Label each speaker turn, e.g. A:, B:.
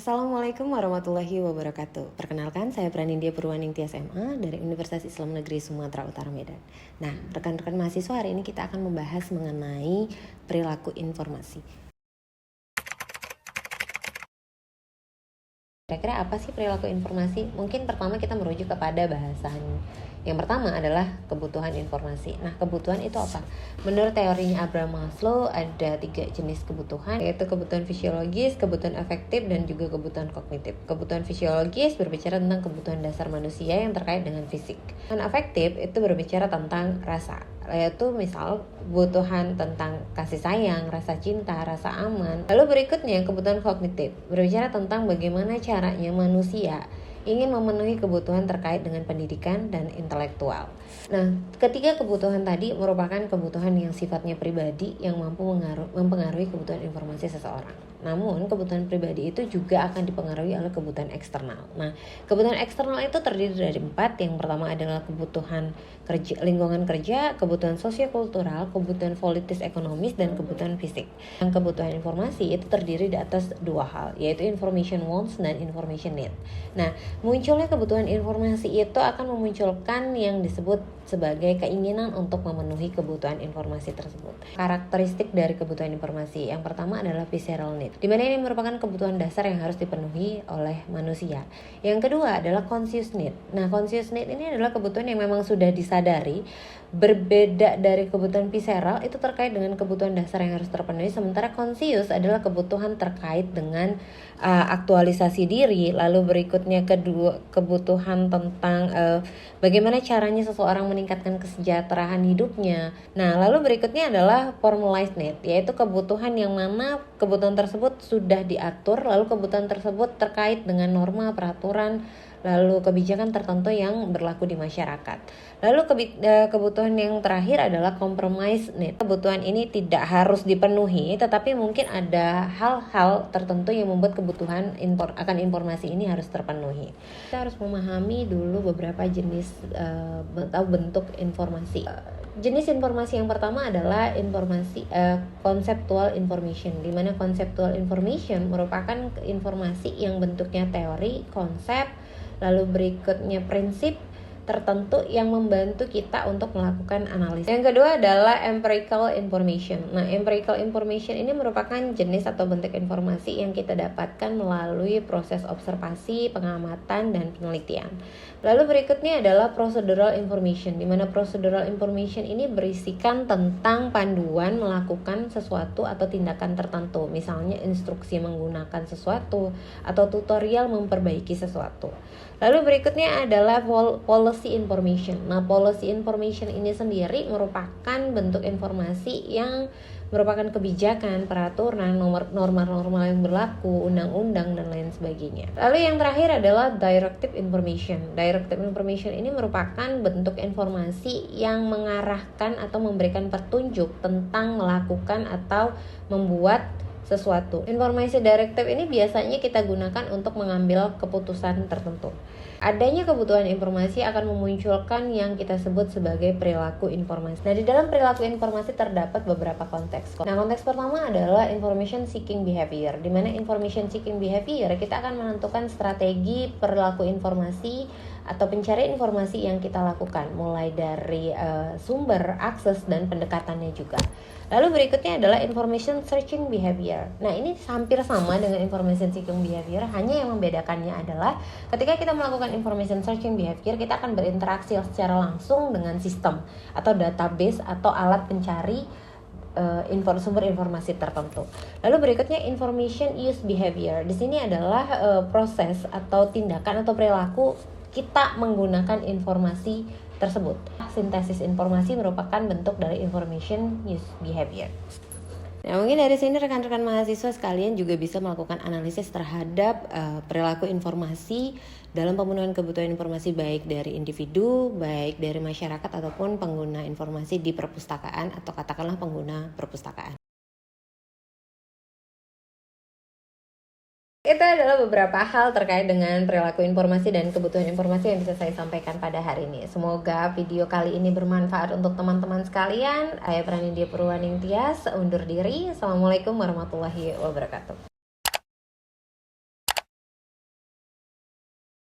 A: Assalamualaikum warahmatullahi wabarakatuh. Perkenalkan, saya Pranindya Purwaningtyas MA dari Universitas Islam Negeri Sumatera Utara Medan. Nah, rekan-rekan mahasiswa, hari ini kita akan membahas mengenai perilaku informasi. Kira-kira apa sih perilaku informasi? Mungkin pertama kita merujuk kepada bahasanya. Yang pertama adalah kebutuhan informasi. Nah, kebutuhan itu apa? Menurut teorinya Abraham Maslow, ada 3 jenis kebutuhan, yaitu kebutuhan fisiologis, kebutuhan afektif, dan juga kebutuhan kognitif. Kebutuhan fisiologis berbicara tentang kebutuhan dasar manusia yang terkait dengan fisik. Kebutuhan afektif itu berbicara tentang rasa, yaitu misal kebutuhan tentang kasih sayang, rasa cinta, rasa aman. Lalu berikutnya kebutuhan kognitif, berbicara tentang bagaimana caranya manusia ingin memenuhi kebutuhan terkait dengan pendidikan dan intelektual. Nah, ketiga kebutuhan tadi merupakan kebutuhan yang sifatnya pribadi yang mampu mempengaruhi kebutuhan informasi seseorang. Namun, kebutuhan pribadi itu juga akan dipengaruhi oleh kebutuhan eksternal. Nah, kebutuhan eksternal itu terdiri dari 4. Yang pertama adalah kebutuhan kerja, lingkungan kerja, kebutuhan sosio-kultural, kebutuhan politis ekonomis, dan kebutuhan fisik. Yang kebutuhan informasi itu terdiri di atas 2 hal, yaitu information wants dan information need. Nah, munculnya kebutuhan informasi itu akan memunculkan yang disebut sebagai keinginan untuk memenuhi kebutuhan informasi tersebut. Karakteristik dari kebutuhan informasi yang pertama adalah visceral need, di mana ini merupakan kebutuhan dasar yang harus dipenuhi oleh manusia. Yang kedua adalah conscious need. Nah, conscious need ini adalah kebutuhan yang memang sudah disadari, berbeda dari kebutuhan visceral itu terkait dengan kebutuhan dasar yang harus terpenuhi, sementara conscious adalah kebutuhan terkait dengan aktualisasi diri. Lalu berikutnya kedua kebutuhan tentang bagaimana caranya seseorang meningkatkan kesejahteraan hidupnya. Nah, lalu berikutnya adalah formalized need, yaitu kebutuhan yang mana kebutuhan tersebut sudah diatur, lalu kebutuhan tersebut terkait dengan norma, peraturan, lalu kebijakan tertentu yang berlaku di masyarakat. Lalu kebutuhan yang terakhir adalah compromise need. Kebutuhan ini tidak harus dipenuhi, tetapi mungkin ada hal-hal tertentu yang membuat kebutuhan akan informasi ini harus terpenuhi. Kita harus memahami dulu beberapa jenis atau bentuk informasi. Jenis informasi yang pertama adalah informasi conceptual information, di mana conceptual information merupakan informasi yang bentuknya teori, konsep, lalu berikutnya prinsip tertentu yang membantu kita untuk melakukan analisis. Yang kedua adalah empirical information. Nah, empirical information ini merupakan jenis atau bentuk informasi yang kita dapatkan melalui proses observasi, pengamatan, dan penelitian. Lalu berikutnya adalah procedural information, di mana procedural information ini berisikan tentang panduan melakukan sesuatu atau tindakan tertentu, misalnya instruksi menggunakan sesuatu atau tutorial memperbaiki sesuatu. Lalu berikutnya adalah policy information. Nah, policy information ini sendiri merupakan bentuk informasi yang merupakan kebijakan, peraturan, norma-norma yang berlaku, undang-undang, dan lain sebagainya. Lalu yang terakhir adalah directive information. Directive information ini merupakan bentuk informasi yang mengarahkan atau memberikan petunjuk tentang melakukan atau membuat sesuatu. Informasi directive ini biasanya kita gunakan untuk mengambil keputusan tertentu. Adanya kebutuhan informasi akan memunculkan yang kita sebut sebagai perilaku informasi. Nah, di dalam perilaku informasi terdapat beberapa konteks. Nah, konteks pertama adalah information seeking behavior, di mana information seeking behavior kita akan menentukan strategi perilaku informasi atau pencarian informasi yang kita lakukan, mulai dari sumber, akses, dan pendekatannya juga. Lalu berikutnya adalah information searching behavior. Nah, ini hampir sama dengan information seeking behavior, hanya yang membedakannya adalah ketika kita melakukan information searching behavior, kita akan berinteraksi secara langsung dengan sistem atau database atau alat pencari sumber informasi tertentu. Lalu berikutnya information use behavior. Di sini adalah proses atau tindakan atau perilaku kita menggunakan informasi tersebut. Sintesis informasi merupakan bentuk dari information use behavior. Nah, mungkin dari sini rekan-rekan mahasiswa sekalian juga bisa melakukan analisis terhadap perilaku informasi dalam pemenuhan kebutuhan informasi baik dari individu, baik dari masyarakat ataupun pengguna informasi di perpustakaan atau katakanlah pengguna perpustakaan. Itu adalah beberapa hal terkait dengan perilaku informasi dan kebutuhan informasi yang bisa saya sampaikan pada hari ini. Semoga video kali ini bermanfaat untuk teman-teman sekalian. Saya Pranindya Purwaningtyas, undur diri. Assalamualaikum warahmatullahi wabarakatuh.